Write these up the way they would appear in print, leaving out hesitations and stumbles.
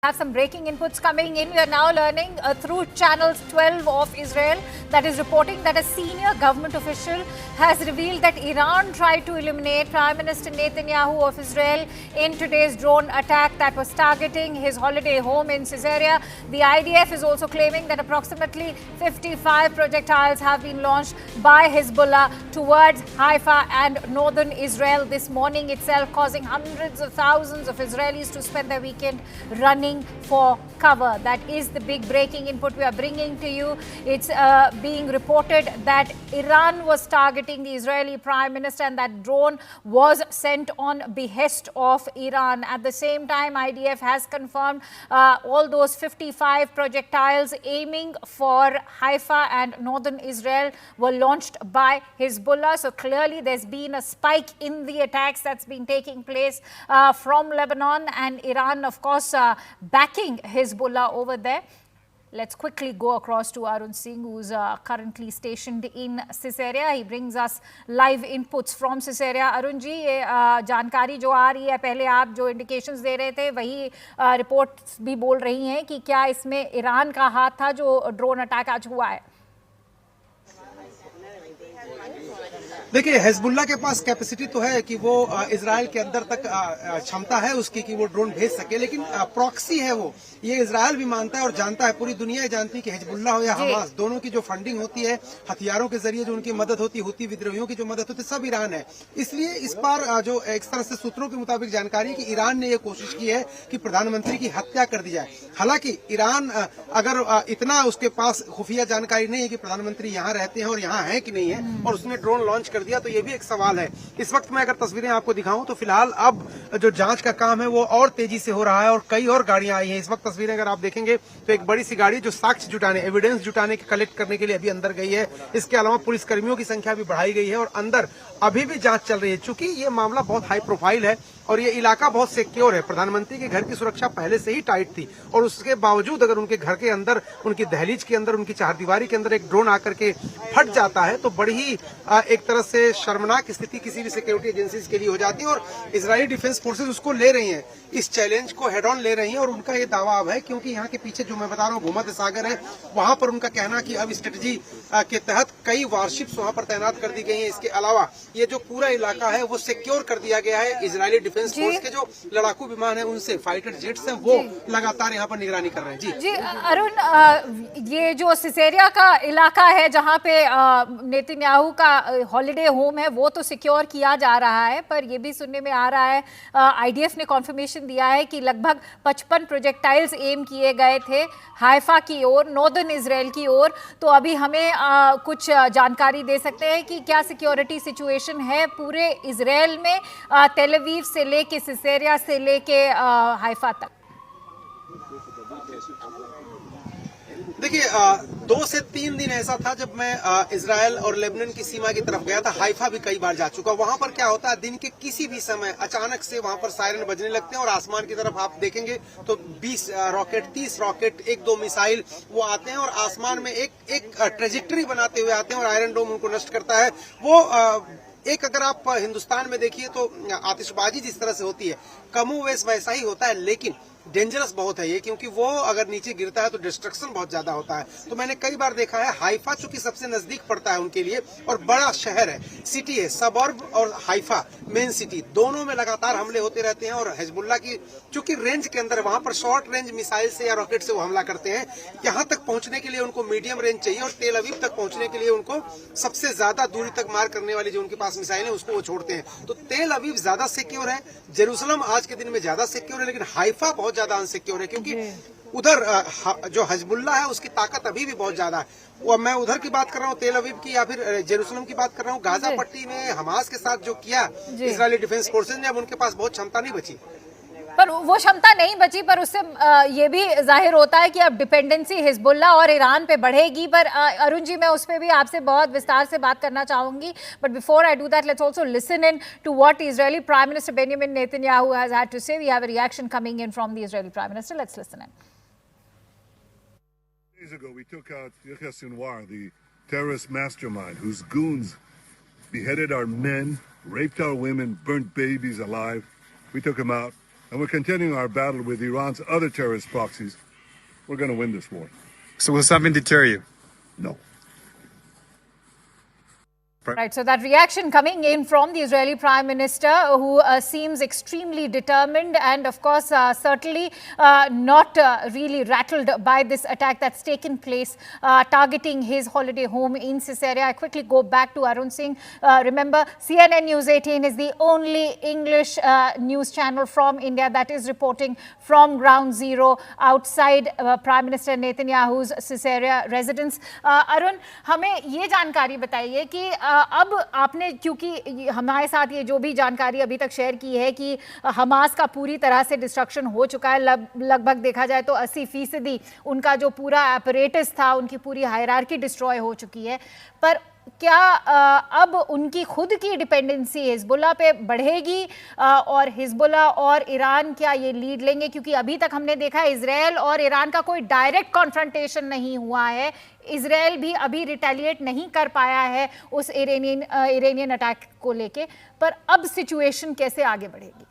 Have some breaking inputs coming in. We are now learning through channels 12 of Israel that is reporting that a senior government official has revealed that Iran tried to eliminate Prime Minister Netanyahu of Israel in today's drone attack that was targeting his holiday home in Caesarea. The IDF is also claiming that approximately 55 projectiles have been launched by Hezbollah towards Haifa and northern Israel this morning itself, causing hundreds of thousands of Israelis to spend their weekend running for cover. That is the big breaking input we are bringing to you. It's being reported that Iran was targeting the Israeli Prime Minister and that drone was sent on behest of Iran. At the same time, IDF has confirmed all those 55 projectiles aiming for Haifa and northern Israel were launched by Hezbollah. So clearly there's been a spike in the attacks that's been taking place from Lebanon, and Iran, of course, backing Hezbollah over there. Let's quickly go across to Arun Singh, who's currently stationed in Caesarea. He brings us live inputs from Caesarea. Arun जी, ये जानकारी जो आ रही है, पहले आप जो indications दे रहे थे वही रिपोर्ट्स भी बोल रही हैं कि क्या इसमें ईरान का हाथ था जो ड्रोन अटैक आज हुआ है? देखिए, हिजबुल्लाह के पास कैपेसिटी तो है कि वो इजराइल के अंदर तक क्षमता है उसकी कि वो ड्रोन भेज सके, लेकिन प्रॉक्सी है वो, ये इजराइल भी मानता है और जानता है, पूरी दुनिया जानती है कि हिजबुल्लाह हो या हमास, दोनों की जो फंडिंग होती है, हथियारों के जरिए जो उनकी मदद होती है, हुती विद्रोहियों की जो मदद होती है, सब ईरान है। इसलिए इस बार जो एक तरह से सूत्रों के मुताबिक जानकारी है कि ईरान ने ये कोशिश की है कि प्रधानमंत्री की हत्या कर दी जाए। हालांकि ईरान अगर इतना उसके पास खुफिया जानकारी नहीं है कि प्रधानमंत्री यहाँ रहते हैं और यहाँ है कि नहीं है और उसने ड्रोन लॉन्च कर दिया, तो ये भी एक सवाल है। इस वक्त मैं अगर तस्वीरें आपको दिखाऊं तो फिलहाल अब जो जांच का काम है वो और तेजी से हो रहा है और कई और गाड़ियां आई हैं। इस वक्त तस्वीरें अगर आप देखेंगे तो एक बड़ी सी गाड़ी जो साक्ष्य जुटाने, एविडेंस जुटाने कलेक्ट करने के लिए अभी अंदर गई है। इसके अलावा पुलिसकर्मियों की संख्या भी बढ़ाई गई है और अंदर अभी भी जांच चल रही है। चूंकि ये मामला बहुत हाई प्रोफाइल है और ये इलाका बहुत सिक्योर है, प्रधानमंत्री के घर की सुरक्षा पहले से ही टाइट थी और उसके बावजूद अगर उनके घर के अंदर, उनकी दहलीज के अंदर, उनकी चारदीवारी के अंदर एक ड्रोन आकर के फट जाता है तो बड़ी ही एक तरह से शर्मनाक स्थिति किसी भी सिक्योरिटी एजेंसीज के लिए हो जाती है। और इजरायली डिफेंस फोर्सेज उसको ले रही हैं, इस चैलेंज को हेड ऑन ले रही हैं और उनका ये दावा अब है, क्योंकि यहाँ के पीछे जो मैं बता रहा हूँ भूमध्य सागर है, वहां पर उनका कहना कि अब स्ट्रेटजी के तहत कई वारशिप्स वहां पर तैनात कर दी गई हैं। इसके अलावा ये जो पूरा इलाका है वो सिक्योर कर दिया गया है। इजरायली डिफेंस फोर्स के जो लड़ाकू विमान है उनसे, फाइटर जेट्स हैं, वो लगातार यहाँ पर निगरानी कर रहे हैं। जी अरुण, ये जो सिसेरिया का इलाका है जहाँ पे नेतन्याहू का हॉलिडे होम है वो तो सिक्योर किया जा रहा है, पर ये भी सुनने में आ रहा है, आईडीएफ ने कॉन्फर्मेशन दिया है कि लगभग 55 प्रोजेक्टाइल्स एम किए गए थे हाइफा की ओर, नॉर्दर्न इजराइल की ओर। तो अभी हमें कुछ जानकारी दे सकते हैं कि क्या सिक्योरिटी सिचुएशन है पूरे इजराइल में, तेल अवीव से लेके सिसेरिया से लेके हाइफा तक? देखिए, 2 से 3 दिन ऐसा था जब मैं इजराइल और लेबनान की सीमा की तरफ गया था। हाइफा भी कई बार जा चुका। वहां पर क्या होता है, दिन के किसी भी समय अचानक से वहां पर सायरन बजने लगते हैं और आसमान की तरफ आप देखेंगे तो 20 रॉकेट, 30 रॉकेट, 1-2 मिसाइल वो आते हैं और आसमान में एक ट्रेजेक्टरी बनाते हुए आते हैं और आयरन डोम उनको नष्ट करता है। वो एक अगर आप हिंदुस्तान में देखिए तो आतिशबाजी जिस तरह से होती है, कमोवेश वैसा ही होता है, लेकिन डेंजरस बहुत है ये, क्योंकि वो अगर नीचे गिरता है तो डिस्ट्रक्शन बहुत ज्यादा होता है। तो मैंने कई बार देखा है, हाइफा चूंकि सबसे नजदीक पड़ता है उनके लिए और बड़ा शहर है, सिटी है, सबर्ब और हाइफा मेन सिटी, दोनों में लगातार हमले होते रहते हैं। और हिजबुल्लाह की चूंकि रेंज के अंदर, वहां पर शॉर्ट रेंज मिसाइल से या रॉकेट से वो हमला करते हैं। यहाँ तक पहुंचने के लिए उनको मीडियम रेंज चाहिए और तेल अवीव तक पहुंचने के लिए उनको सबसे ज्यादा दूरी तक मार करने वाली जो उनके पास मिसाइल है उसको वो छोड़ते हैं। तो तेल अवीव ज्यादा सिक्योर है, जेरूसलम आज के दिन में ज्यादा सिक्योर है, लेकिन हाइफा बहुत ज्यादा अनसिक्योर है, क्योंकि उधर जो हिजबुल्लाह है उसकी ताकत अभी भी बहुत ज्यादा है। वो मैं उधर की बात कर रहा हूँ, तेल अवीव की या फिर जेरूसलम की बात कर रहा हूँ। गाजा पट्टी में हमास के साथ जो किया इजरायली डिफेंस फोर्सेज ने, अब उनके पास बहुत क्षमता नहीं बची। पर वो क्षमता नहीं बची, पर उससे ये भी जाहिर होता है कि अब डिपेंडेंसी हिजबुल्लाह और ईरान पे बढ़ेगी। पर अरुण जी, मैं उस पर भी आपसे बहुत विस्तार से बात करना चाहूंगी, but before I do that let's also listen in to what Israeli prime minister Benjamin Netanyahu has had to say. We have a reaction coming in from the Israeli prime minister, let's listen in. Days ago, we took out Yahya Sinwar, the terrorist mastermind whose goons beheaded our men, raped our women, burnt babies alive. We took him out. and we're continuing our battle with Iran's other terrorist proxies, we're going to win this war. So will something deter you? No. Right, so that reaction coming in from the Israeli Prime Minister, who seems extremely determined and, of course, certainly not really rattled by this attack that's taken place, targeting his holiday home in Caesarea. I quickly go back to Arun Singh. Remember, CNN News 18 is the only English news channel from India that is reporting from ground zero outside Prime Minister Netanyahu's Caesarea residence. Arun, हमें ये जानकारी बताइए कि अब आपने, क्योंकि हमारे साथ ये जो भी जानकारी अभी तक शेयर की है कि हमास का पूरी तरह से डिस्ट्रक्शन हो चुका है, लगभग देखा जाए तो 80% उनका जो पूरा एपरेटस था, उनकी पूरी हायरार्की डिस्ट्रॉय हो चुकी है, पर क्या अब उनकी खुद की डिपेंडेंसी हिजबुल्लाह पे बढ़ेगी और हिजबुल्लाह और ईरान क्या ये लीड लेंगे? क्योंकि अभी तक हमने देखा है इजराइल और ईरान का कोई डायरेक्ट कॉन्फ्रंटेशन नहीं हुआ है, इजराइल भी अभी रिटेलिएट नहीं कर पाया है उस इरानियन अटैक को लेके, पर अब सिचुएशन कैसे आगे बढ़ेगी?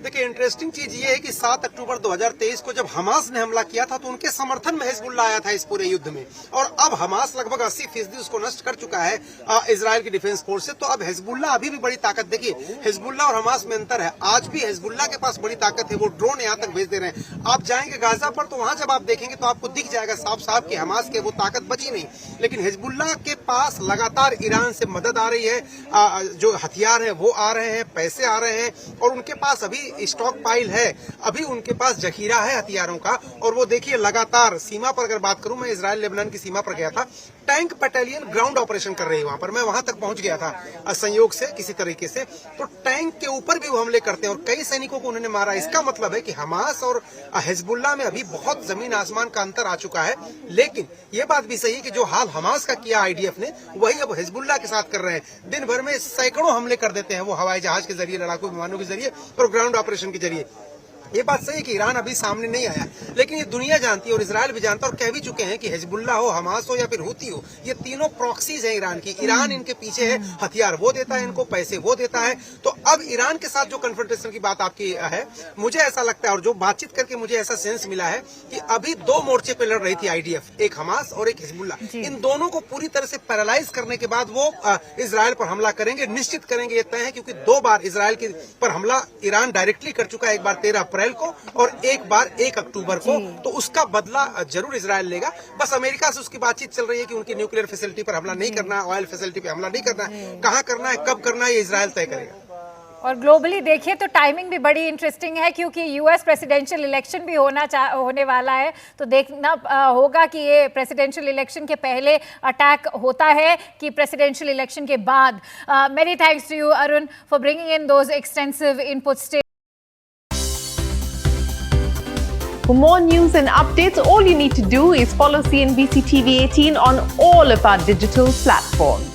देखिए, इंटरेस्टिंग चीज ये है कि 7 अक्टूबर 2023 को जब हमास ने हमला किया था तो उनके समर्थन में हिजबुल्लाह आया था इस पूरे युद्ध में, और अब हमास लगभग 80% उसको नष्ट कर चुका है इजराइल की डिफेंस फोर्स से। तो अब हिजबुल्लाह अभी भी बड़ी ताकत, देखिए हिजबुल्लाह और हमास में अंतर है, आज भी हिजबुल्लाह के पास बड़ी ताकत है, वो ड्रोन यहाँ तक भेज दे रहे हैं। आप जाएंगे गाजा पर तो वहां जब आप देखेंगे तो आपको दिख जाएगा साफ साफ कि हमास के वो ताकत बची नहीं, लेकिन हिजबुल्लाह के पास लगातार ईरान से मदद आ रही है, जो हथियार है वो आ रहे हैं, पैसे आ रहे हैं, और उनके पास अभी स्टॉक पाइल है, अभी उनके पास जखीरा है हथियारों का। और वो देखिए लगातार सीमा पर, अगर बात करूं, मैं इजराइल लेबनान की सीमा पर गया था, टैंक बटालियन ग्राउंड ऑपरेशन कर रही है वहां पर, मैं वहां तक पहुंच गया था संयोग से किसी तरीके से। तो टैंक के ऊपर भी वो हमले करते हैं और कई सैनिकों को उन्होंने मारा। इसका मतलब है कि हमास और हिजबुल्लाह में अभी बहुत जमीन आसमान का अंतर आ चुका है। लेकिन ये बात भी सही है कि जो हाल हमास का किया आईडीएफ ने, वही अब हिजबुल्लाह के साथ कर रहे हैं। दिन भर में सैकड़ों हमले कर देते हैं वो, हवाई जहाज के जरिए, लड़ाकू विमानों के जरिए और ग्राउंड ऑपरेशन के जरिए। ये बात सही है कि ईरान अभी सामने नहीं आया, लेकिन ये दुनिया जानती है और इजराइल भी जानता है और कह भी चुके हैं कि हिजबुल्लाह हो, हमास हो या फिर हुती हो, ये तीनों प्रॉक्सीज हैं ईरान की। ईरान इनके पीछे है, हथियार वो देता है इनको, पैसे वो देता है। तो अब ईरान के साथ जो कन्फ्रंटेशन की बात आपकी है, मुझे ऐसा लगता है और जो बातचीत करके मुझे ऐसा सेंस मिला है कि अभी 2 मोर्चे पे लड़ रही थी आईडीएफ, एक हमास और एक हिजबुल्लाह। इन दोनों को पूरी तरह से पैरालाइज करने के बाद वो इजराइल पर हमला करेंगे, निश्चित करेंगे, ये तय है, क्योंकि 2 बार इजराइल के पर हमला ईरान डायरेक्टली कर चुका है, एक बार 13 अप्रैल को और एक बार 1 अक्टूबर को। तो उसका बदला जरूर इजराइल लेगा। बस अमेरिका से उसकी बातचीत चल रही है कि उनकी न्यूक्लियर फैसिलिटी पर हमला नहीं करना है, ऑयल फैसिलिटी पे हमला नहीं करना है, कहां करना है, कब करना है, ये इजराइल तय करेगा। और ग्लोबली देखिए तो टाइमिंग भी बड़ी इंटरेस्टिंग है, क्योंकि यूएस प्रेसिडेंशियल इलेक्शन भी होने वाला है। तो देखना होगा कि ये प्रेसिडेंशियल इलेक्शन के पहले अटैक होता है कि प्रेसिडेंशियल इलेक्शन के बाद। Many thanks to you Arun for bringing in those extensive inputs. For more news and updates, all you need to do is follow CNBC TV 18 on all of our digital platforms.